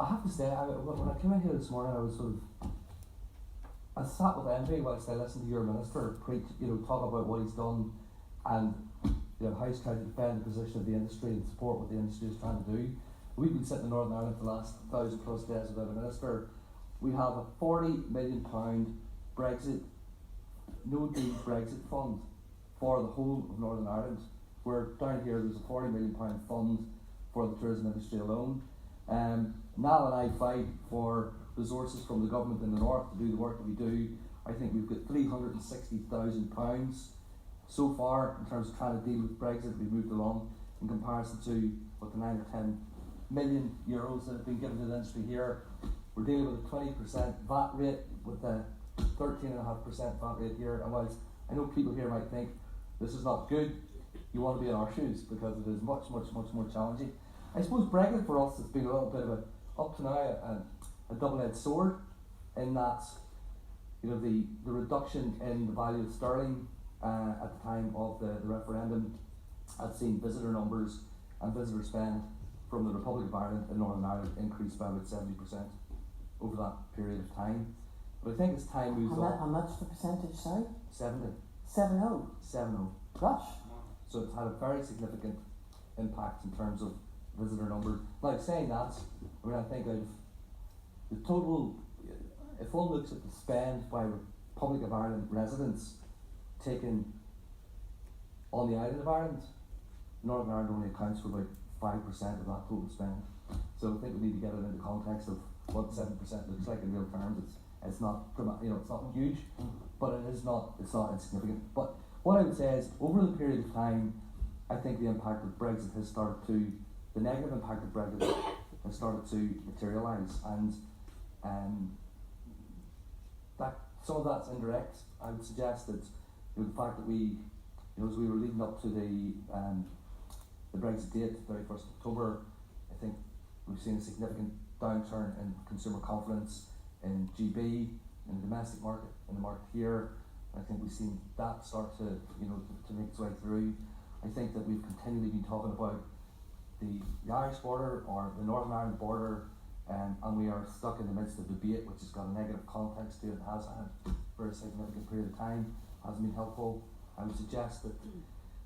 I have to say, when I came in here this morning, I sat with envy whilst I listened to your minister preach, talk about what he's done and how he's trying to defend the position of the industry and support what the industry is trying to do. We've been sitting in Northern Ireland for the last 1,000 plus days without a minister. We have a £40 million Brexit, no deal Brexit fund for the whole of Northern Ireland. Where down here there's a £40 million fund for the tourism industry alone. Niall and I fight for resources from the government in the north to do the work that we do. I think we've got £360,000 so far in terms of trying to deal with Brexit. We've moved along in comparison to what the 9 or 10 million euros that have been given to the industry here. We're dealing with a 20% VAT rate, with a 13.5% VAT rate here. And whilst I know people here might think this is not good, you want to be in our shoes because it is much more challenging. I suppose Brexit for us has been a little bit of up to now a double-edged sword, in that the reduction in the value of sterling at the time of the referendum had seen visitor numbers and visitor spend from the Republic of Ireland and Northern Ireland increase by about 70% over that period of time. But I think as time moves on... How much the percentage, sorry? 70. 7-0? 7-0. Gosh. So it's had a very significant impact in terms of visitor numbers. Like saying that, I think of the total, if one looks at the spend by Republic of Ireland residents taken on the island of Ireland, Northern Ireland only accounts for about 5% of that total spend. So I think we need to get it into context of what 7% looks like in real terms. It's not it's not huge, but it's not insignificant. But what I would say is, over the period of time, I think the impact of Brexit has started to, the negative impact of Brexit has started to materialise, and that some of that's indirect. I would suggest that the fact that we, as we were leading up to the Brexit date, 31st October, I think we've seen a significant downturn in consumer confidence in GB, in the domestic market, in the market here. I think we've seen that start to make its way through. I think that we've continually been talking about the Irish border or the Northern Ireland border, and we are stuck in the midst of debate which has got a negative context to it, has had for a significant period of time, hasn't been helpful. I would suggest that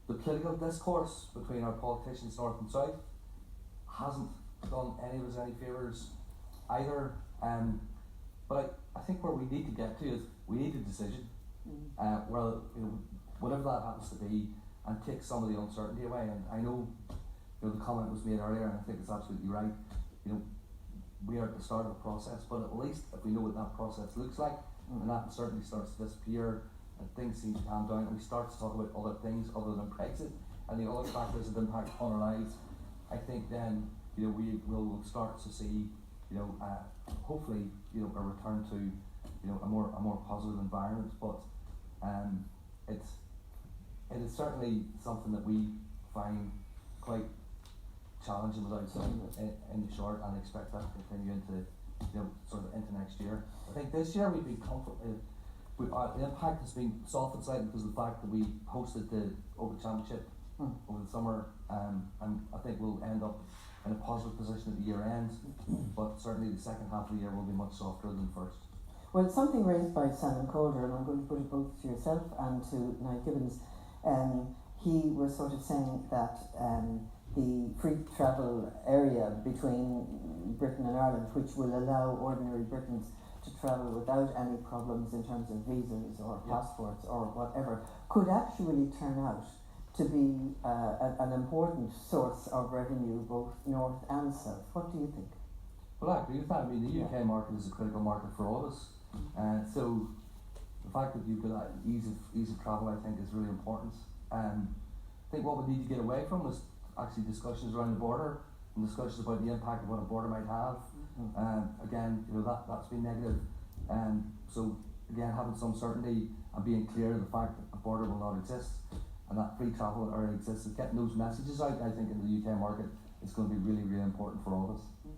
the political discourse between our politicians north and south hasn't done any of us any favours either. But I think where we need to get to is we need a decision. Whatever that happens to be, and take some of the uncertainty away. And I know, the comment was made earlier, and I think it's absolutely right. We are at the start of a process, but at least if we know what that process looks like, and that uncertainty starts to disappear, and things seem to calm down, and we start to talk about other things other than Brexit and the other factors that impact on our lives, I think then we will start to see hopefully a return to a more positive environment. But it is certainly something that we find quite challenging without saying in the short, and expect that to continue into into next year. I think this year we've been the impact has been softened slightly because of the fact that we hosted the Open Championship over the summer, and I think we'll end up in a positive position at the year end, but certainly the second half of the year will be much softer than the first. Well, something raised by Simon Calder, and I'm going to put it both to yourself and to Niall Gibbons. He was sort of saying that the free travel area between Britain and Ireland, which will allow ordinary Britons to travel without any problems in terms of visas or passports or whatever, could actually turn out to be an important source of revenue both north and south. What do you think? Well, I agree with that. I mean, the UK market is a critical market for all of us, so the fact that you've got that ease of travel, I think, is really important. I think what we need to get away from is actually discussions around the border and discussions about the impact of what a border might have. Again, that's been negative. So again, having some certainty and being clear of the fact that a border will not exist and that free travel already exists, and getting those messages out, I think, in the UK market is going to be really important for all of us.